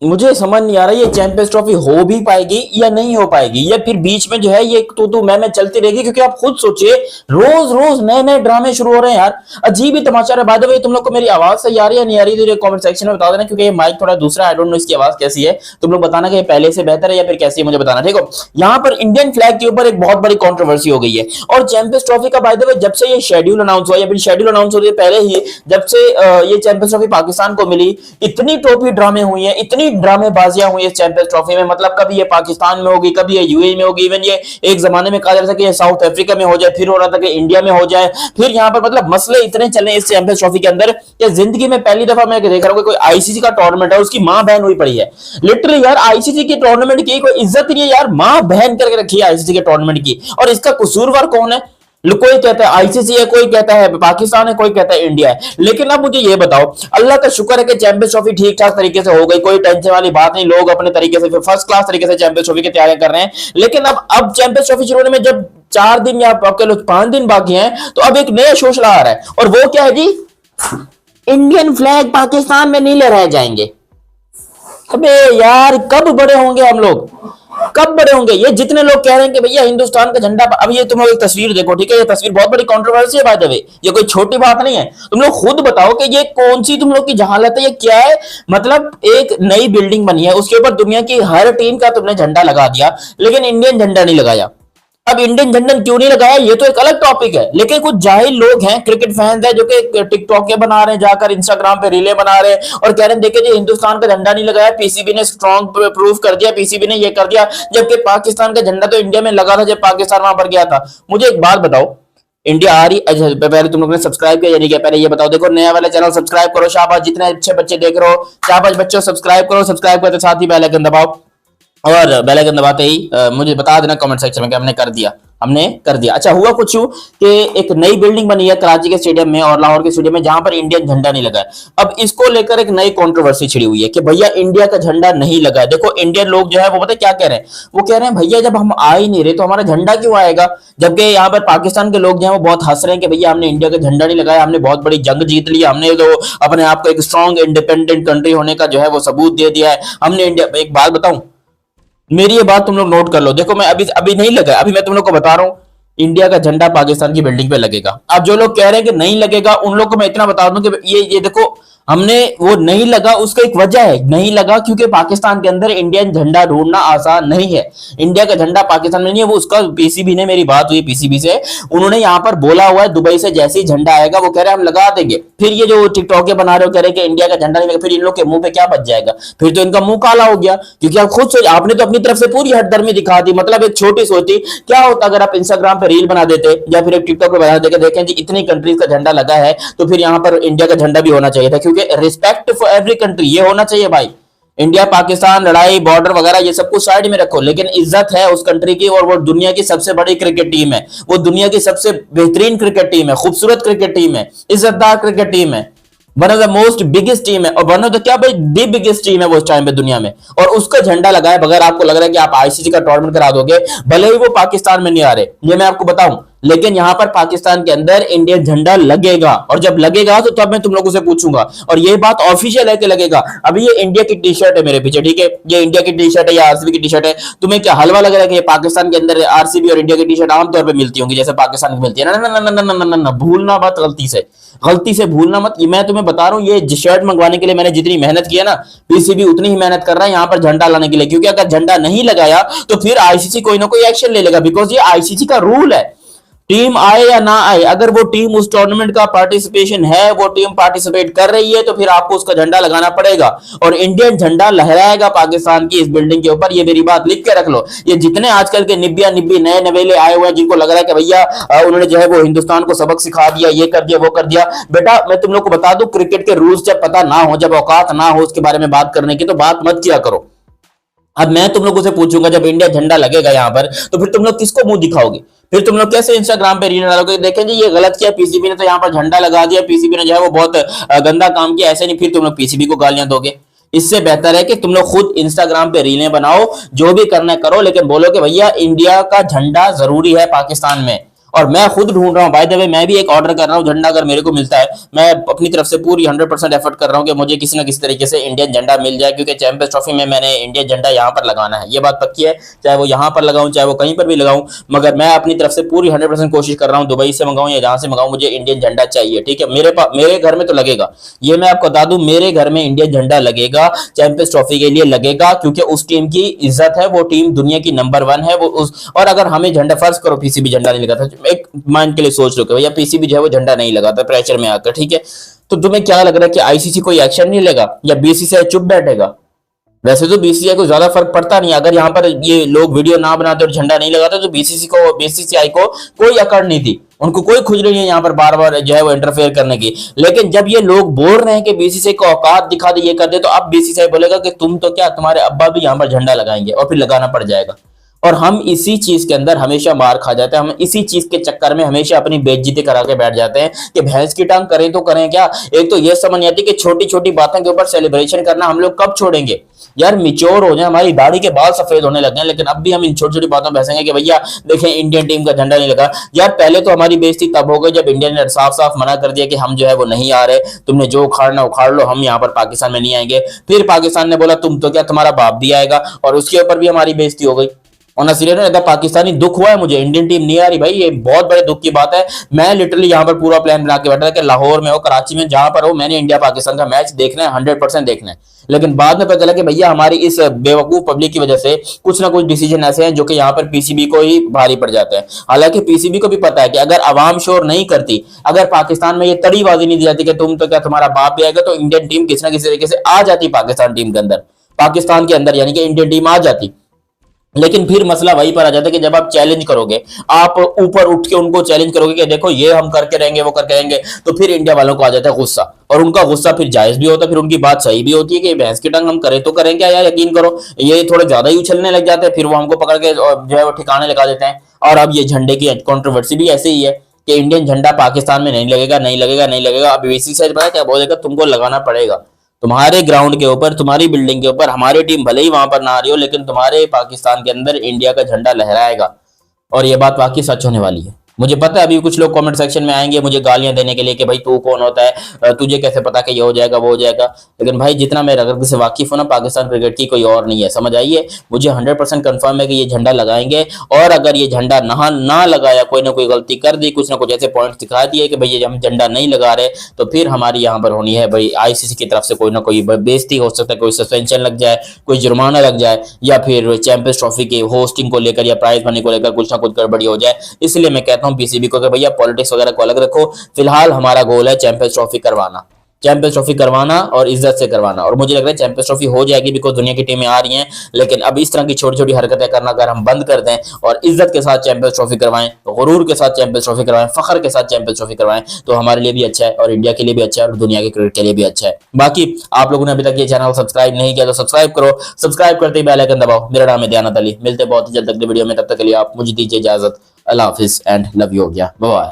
मुझे समझ नहीं आ रहा ये चैंपियंस ट्रॉफी हो भी पाएगी या नहीं हो पाएगी, या फिर बीच में जो है ये तू मैं चलती रहेगी, क्योंकि आप खुद सोचिए रोज रोज नए नए ड्रामे शुरू हो रहे हैं यार। अजीब ही तमाशा है। बाय द वे तुम लोग को मेरी आवाज सही आ रही है नहीं आ रही, तो कमेंट सेक्शन में बता देना, क्योंकि ये माइक थोड़ा दूसरा, आई डोंट नो इसकी आवाज कैसी है। तुम लोग बताना कि ये पहले से बेहतर है या फिर कैसी है, मुझे बताना, ठीक हो। यहाँ पर इंडियन फ्लैग के ऊपर एक बहुत बड़ी कंट्रोवर्सी हो गई है, और चैंपियंस ट्रॉफी का बाय द वे जब से ये शेड्यूल अनाउंस हुआ या फिर शेड्यूल अनाउंस होने से पहले ही जब से ये चैंपियंस ट्रॉफी पाकिस्तान को मिली, इतनी ट्रॉफी ड्रामे हुई है, इतनी ड्रामेबाजियां हुई है चैंपियंस ट्रॉफी में। मतलब कभी ये पाकिस्तान में होगी, कभी ये यूएई में होगी, इवन ये एक जमाने में कहा जा रहा था कि ये साउथ अफ्रीका में हो जाए, फिर हो रहा था कि इंडिया में हो जाए, फिर यहाँ पर मतलब मसले इतने चले इस चैंपियंस ट्रॉफी के अंदर कि जिंदगी में पहली दफा मैं देख रहा हूँ कि कोई आईसीसी का टूर्नामेंट है उसकी मां बहन हुई पड़ी है। लिटरली यार आईसीसी के टूर्नामेंट की कोई इज्जत नहीं है यार, मां बहन करके रखी है आईसीसी के टूर्नामेंट की। और इसका कसूरवार कौन है? कोई कहता है आईसीसी है, कोई कहता है पाकिस्तान है, कोई कहता है इंडिया है। लेकिन अब मुझे ये बताओ, अल्लाह का शुक्र है कि चैंपियंस ट्रॉफी ठीक ठाक तरीके से हो गई, कोई टेंशन वाली बात नहीं, लोग अपने तरीके से फर्स्ट क्लास तरीके से चैंपियंस ट्रॉफी की तैयारियां कर रहे हैं। लेकिन अब चैंपियंस ट्रॉफी शुरू होने में जब 4 दिन या आपके लोग 5 दिन बाकी हैं, तो अब एक नया शोषला आ रहा है, और वो क्या है जी? इंडियन फ्लैग पाकिस्तान में नीले रह जाएंगे। अबे यार कब बड़े होंगे हम लोग, कब बड़े होंगे? ये जितने लोग कह रहे हैं कि भैया हिंदुस्तान का झंडा, अब ये तुम लोग एक तस्वीर देखो, ठीक है, ये तस्वीर बहुत बड़ी कंट्रोवर्सी है बाय द वे, ये कोई छोटी बात नहीं है। तुम लोग खुद बताओ कि ये कौन सी तुम लोग की जहालत है, ये क्या है? मतलब एक नई बिल्डिंग बनी है, उसके ऊपर दुनिया की हर टीम का तुमने झंडा लगा दिया, लेकिन इंडियन झंडा नहीं लगाया। अब इंडियन झंडा क्यों नहीं लगाया ये तो एक अलग टॉपिक है, लेकिन कुछ जाहिल लोग हैं, क्रिकेट फैंस हैं, जो कि टिकटॉक बना रहे हैं, जाकर इंस्टाग्राम पे रीले बना रहे हैं और कह रहे हैं देखिए जी हिंदुस्तान का झंडा नहीं लगाया, पीसीबी ने स्ट्रॉन्ग प्रूफ कर दिया, पीसीबी ने ये कर दिया, जबकि पाकिस्तान का झंडा तो इंडिया में लगा था जब पाकिस्तान वहां पर गया था। मुझे एक बात बताओ, इंडिया आ रही, अच्छा पहले तुम लोगों ने सब्सक्राइब किया या नहीं किया, पहले ये बताओ। देखो नया वाला चैनल सब्सक्राइब करो, शाबाश, जितने अच्छे बच्चे देख रहे हो शाबाश बच्चों, सब्सक्राइब करो, सब्सक्राइब करते साथ ही बेल आइकन दबाओ, और बेल आइकन दबाते ही मुझे बता देना कमेंट सेक्शन में कि हमने कर दिया, हमने कर दिया। अच्छा हुआ कुछ यूं कि एक नई बिल्डिंग बनी है कराची के स्टेडियम में और लाहौर के स्टेडियम में, जहां पर इंडियन झंडा नहीं लगा है। अब इसको लेकर एक नई कंट्रोवर्सी छिड़ी हुई है कि भैया इंडिया का झंडा नहीं लगा है। देखो इंडियन लोग जो है वो पता क्या कह रहे हैं, वो कह रहे हैं भैया जब हम आ ही नहीं रहे तो हमारा झंडा क्यों आएगा? जबकि यहाँ पर पाकिस्तान के लोग जो है वो बहुत हंस रहे हैं कि भैया हमने इंडिया का झंडा नहीं लगाया, हमने बहुत बड़ी जंग जीत ली, हमने तो अपने आप को एक स्ट्रॉन्ग इंडिपेंडेंट कंट्री होने का जो है वो सबूत दे दिया है हमने। इंडिया, एक बात बताऊं, मेरी ये बात तुम लोग नोट कर लो, देखो मैं अभी अभी नहीं लगा, अभी मैं तुम लोग को बता रहा हूं, इंडिया का झंडा पाकिस्तान की बिल्डिंग पे लगेगा। अब जो लोग कह रहे हैं कि नहीं लगेगा, उन लोग को मैं इतना बता दूं कि ये देखो, हमने वो नहीं लगा, उसका एक वजह है, नहीं लगा क्योंकि पाकिस्तान के अंदर इंडियन झंडा ढूंढना आसान नहीं है। इंडिया का झंडा पाकिस्तान में नहीं है, वो उसका पीसीबी ने, मेरी बात हुई पीसीबी से, उन्होंने यहाँ पर बोला हुआ है दुबई से जैसे ही झंडा आएगा वो कह रहे हैं हम लगा देंगे। फिर ये जो टिकटॉक बना रहे हो कह रहे हैं कि इंडिया का झंडा नहीं लगा, फिर इन लोग के मुंह पे क्या बच जाएगा? फिर तो इनका मुंह काला हो गया, क्योंकि आप खुद सोच, आपने तो अपनी तरफ से पूरी हटदर्मी दिखा दी। मतलब एक छोटी सोची क्या होता अगर आप इंस्टाग्राम पे रील बना देते या फिर एक टिकटॉक पे बना देते, देखें जी इतनी कंट्रीज का झंडा लगा है तो फिर यहाँ पर इंडिया का झंडा भी होना चाहिए था, क्योंकि रिस्पेक्ट फॉर एवरी कंट्री ये होना चाहिए भाई। इंडिया पाकिस्तान लड़ाई बॉर्डर वगैरह ये सब कुछ साइड में रखो, लेकिन इज्जत है उस कंट्री की, और वो दुनिया की सबसे बड़ी क्रिकेट टीम है, वो दुनिया की सबसे बेहतरीन क्रिकेट टीम है, खूबसूरत क्रिकेट टीम है, इज्जतदार क्रिकेट टीम है, one of the most biggest team है, और वन ऑफ द क्या भाई दी बिगेस्ट टीम है वो इस टाइम पे दुनिया में, और उसका झंडा लगाए बगैर आपको लग रहा है कि आप आईसीसी का टूर्नामेंट करा दोगे, भले ही वो पाकिस्तान में नहीं आ रहे, ये मैं आपको बताऊं, लेकिन यहां पर पाकिस्तान के अंदर इंडियन झंडा लगेगा, और जब लगेगा तो तब मैं तुम लोगों से पूछूंगा, और ये बात ऑफिशियल है कि लगेगा। अभी ये इंडिया की टी शर्ट है मेरे पीछे, ठीक है, ये इंडिया की टी शर्ट है या आरसीबी की टी शर्ट है, तुम्हें क्या हलवा लग रहा है कि पाकिस्तान के अंदर आरसीबी और इंडिया की टी शर्ट आमतौर पर मिलती होंगी जैसे पाकिस्तान की मिलती है? ना ना ना ना ना ना, भूलना मत, गलती से भूलना मत। मैं तुम्हें बता रहा हूं ये शर्ट मंगवाने के लिए मैंने जितनी मेहनत की है ना, पीसीबी उतनी ही मेहनत कर रहा है यहाँ पर झंडा लाने के लिए, क्योंकि अगर झंडा नहीं लगाया तो फिर आईसीसी कोई ना कोई एक्शन ले लेगा, बिकॉज ये आईसीसी का रूल है, टीम आए या ना आए, अगर वो टीम उस टूर्नामेंट का पार्टिसिपेशन है, वो टीम पार्टिसिपेट कर रही है, तो फिर आपको उसका झंडा लगाना पड़ेगा, और इंडियन झंडा लहराएगा पाकिस्तान की इस बिल्डिंग के ऊपर। ये मेरी बात लिख के रख लो। ये जितने आजकल के निब्बिया निब्बी नए नवेले आए हुए हैं जिनको लग रहा है कि भैया उन्होंने जो है वो हिंदुस्तान को सबक सिखा दिया, ये कर दिया वो कर दिया, बेटा मैं तुम लोग को बता दूं क्रिकेट के रूल्स जब पता ना हो, जब औकात ना हो उसके बारे में बात करने की, तो बात मत किया करो। अब मैं तुम लोगों से पूछूंगा जब इंडिया झंडा लगेगा यहाँ पर, तो फिर तुम लोग किसको मुंह दिखाओगे? फिर तुम लोग कैसे इंस्टाग्राम पे रील डालोगे, देखें जी ये गलत किया पीसीबी ने, तो यहाँ पर झंडा लगा दिया, पीसीबी ने जो है वो बहुत गंदा काम किया, ऐसे नहीं फिर तुम लोग पीसीबी को गालियां दोगे। इससे बेहतर है कि तुम लोग खुद इंस्टाग्राम पे रीलें बनाओ, जो भी करना करो, लेकिन बोलो कि भैया इंडिया का झंडा जरूरी है पाकिस्तान में, और मैं खुद ढूंढ रहा हूँ, बाय द वे मैं भी एक ऑर्डर कर रहा हूँ झंडा, अगर मेरे को मिलता है मैं अपनी तरफ से पूरी 100% एफर्ट कर रहा हूँ कि मुझे किसी ना किसी तरीके से इंडियन झंडा मिल जाए, क्योंकि चैंपियंस ट्रॉफी में मैंने इंडियन झंडा यहाँ पर लगाना है, ये बात पक्की है। चाहे वो यहाँ पर लगाऊं चाहे वो कहीं पर भी लगाऊं, मगर मैं अपनी तरफ से पूरी 100% कोशिश कर रहा हूँ, दुबई से मंगाऊं या जहां से मंगाऊं, मुझे इंडियन झंडा चाहिए। ठीक है, मेरे घर में तो लगेगा, ये मैं आपको बता दूं, मेरे घर में इंडियन झंडा लगेगा, चैंपियंस ट्रॉफी के लिए लगेगा, क्योंकि उस टीम की इज्जत है, वो टीम दुनिया की नंबर 1 है। वो उस, और अगर हमें झंडा, फर्ज करो पीसीबी झंडा नहीं लगा था, एक माइंड के लिए सोच लो कि भैया पीसीबी जो है वो झंडा नहीं लगा था प्रेशर में आकर, ठीक है, तो तुम्हें क्या लग रहा है कि आईसीसी कोई एक्शन नहीं लेगा या बीसीसीआई चुप बैठेगा? वैसे तो बीसीसीआई को ज्यादा फर्क पड़ता नहीं, अगर यहाँ पर ये लोग वीडियो ना बनाते और झंडा नहीं लगाते तो बीसीसीआई को कोई अकड़ नहीं थी, उनको कोई खुजली नहीं है यहाँ पर बार बार जो है वो इंटरफेयर करने की। लेकिन जब ये लोग बोल रहे हैं कि बीसीसीआई को औकात दिखा दे, ये कर दे, तो अब बीसीसीआई बोलेगा कि तुम तो क्या, तुम्हारे अब्बा भी यहाँ पर झंडा लगाएंगे और फिर लगाना पड़ जाएगा। और हम इसी चीज के अंदर हमेशा मार खा जाते हैं, हम इसी चीज के चक्कर में हमेशा अपनी बेइज्जती करा के बैठ जाते हैं कि भैंस की टांग करें तो करें क्या। एक तो ये समझ नहीं आती कि छोटी छोटी बातों के ऊपर सेलिब्रेशन करना हम लोग कब छोड़ेंगे यार, मिच्योर हो जाए, हमारी दाढ़ी के बाल सफेद होने लगे हैं, लेकिन अब भी हम इन छोटी छोटी बातों में बहसेंगे कि भैया देखें इंडियन टीम का झंडा नहीं लगा। यार पहले तो हमारी बेइज्जती तब हो गई जब इंडिया ने साफ साफ मना कर दिया कि हम जो है वो नहीं आ रहे, तुमने जो उखाड़ना उखाड़ लो, हम यहाँ पर पाकिस्तान में नहीं आएंगे। फिर पाकिस्तान ने बोला तुम तो क्या, तुम्हारा बाप भी आएगा, और उसके ऊपर भी हमारी बेइज्जती हो गई। और नसीर ने पाकिस्तानी दुख हुआ है मुझे, इंडियन टीम नहीं आ रही भाई, ये बहुत बड़े दुख की बात है। मैं लिटरली यहाँ पर पूरा प्लान बना के बैठा था कि लाहौर में हो, कराची में, जहां पर हो, मैंने इंडिया पाकिस्तान का मैच देखना है, 100% देखना है। लेकिन बाद में पता चला कि भैया हमारी इस बेवकूफ पब्लिक की वजह से कुछ ना कुछ डिसीजन ऐसे हैं जो कि यहाँ पर पीसीबी को ही भारी पड़ जाते हैं। हालांकि पीसीबी को भी पता है कि अगर आवाम शोर नहीं करती, अगर पाकिस्तान में ये तड़ीबाजी नहीं दी जाती कि तुम तो क्या, तुम्हारा बाप भी आएगा, तो इंडियन टीम किसी ना किसी तरीके से आ जाती पाकिस्तान टीम के अंदर, पाकिस्तान के अंदर, यानी कि इंडियन टीम आ जाती। लेकिन फिर मसला वहीं पर आ जाता है कि जब आप चैलेंज करोगे, आप ऊपर उठ के उनको चैलेंज करोगे कि देखो ये हम करके रहेंगे वो करके रहेंगे, तो फिर इंडिया वालों को आ जाता है गुस्सा, और उनका गुस्सा फिर जायज भी होता है, फिर उनकी बात सही भी होती है कि भैंस की टंग हम करें तो करें क्या यार, यकीन करो ये थोड़े ज्यादा ही उछलने लग जाते हैं, फिर वो हमको पकड़ के जो है वो ठिकाने लगा देते हैं। और अब ये झंडे की कंट्रोवर्सी भी ऐसे ही है कि इंडियन झंडा पाकिस्तान में नहीं लगेगा, नहीं लगेगा, नहीं लगेगा। अब बीसीसीआई पता क्या बोलेगा, तुमको लगाना पड़ेगा, तुम्हारे ग्राउंड के ऊपर, तुम्हारी बिल्डिंग के ऊपर, हमारी टीम भले ही वहां पर ना आ रही हो, लेकिन तुम्हारे पाकिस्तान के अंदर इंडिया का झंडा लहराएगा। और ये बात वाकई सच होने वाली है। मुझे पता है अभी कुछ लोग कमेंट सेक्शन में आएंगे मुझे गालियां देने के लिए कि भाई तू कौन होता है, तुझे कैसे पता कि ये हो जाएगा वो हो जाएगा। लेकिन भाई जितना मैं रगड़ से वाकिफ हूं ना पाकिस्तान क्रिकेट की, कोई और नहीं है, समझ आइए। मुझे 100% कंफर्म है कि ये झंडा लगाएंगे, और अगर ये झंडा ना लगाया, कोई ना कोई गलती कर दी, कुछ ना कुछ ऐसे पॉइंट्स दिखा दिए कि भाई हम झंडा नहीं लगा रहे, तो फिर हमारी यहाँ पर होनी है भाई आईसीसी की तरफ से कोई ना कोई बेइज्जती हो सकता है, कोई सस्पेंशन लग जाए, कोई जुर्माना लग जाए, या फिर चैंपियंस ट्रॉफी के होस्टिंग को लेकर या प्राइज मनी को लेकर कुछ ना कुछ गड़बड़ी हो जाए। इसलिए मैं कहता हूँ पीसीबी को कि भैया पॉलिटिक्स वगैरह को अलग रखो, फिलहाल हमारा गोल है चैंपियंस ट्रॉफी करवाना, चैंपियंस ट्रॉफी करवाना और इज्जत से करवाना। और मुझे लग रहा है चैंपियंस ट्रॉफी हो जाएगी, बिकॉज दुनिया की टीमें आ रही हैं। लेकिन अब इस तरह की छोटी छोटी हरकतें करना अगर हम बंद कर दें और इज्जत के साथ चैंपियंस ट्रॉफी करवाएं, गुरूर के साथ चैंपियंस ट्रॉफी करवाएं, फखर के साथ चैंपियंस ट्रॉफी करवाएं, तो हमारे लिए भी अच्छा है और इंडिया के लिए भी अच्छा है और दुनिया के क्रिकेट के लिए भी अच्छा है। बाकी आप लोगों ने अभी तक ये चैनल सब्सक्राइब नहीं किया तो सब्सक्राइब करो, सब्सक्राइब करते ही बेल आइकन दबाओ। मेरा नाम है दयानत अली, मिलते बहुत ही जल्द अगले वीडियो में, तब तक के लिए आप मुझे दीजिए इजाजत। अल्लाह हाफिज एंड लव यू हो गया, बाय।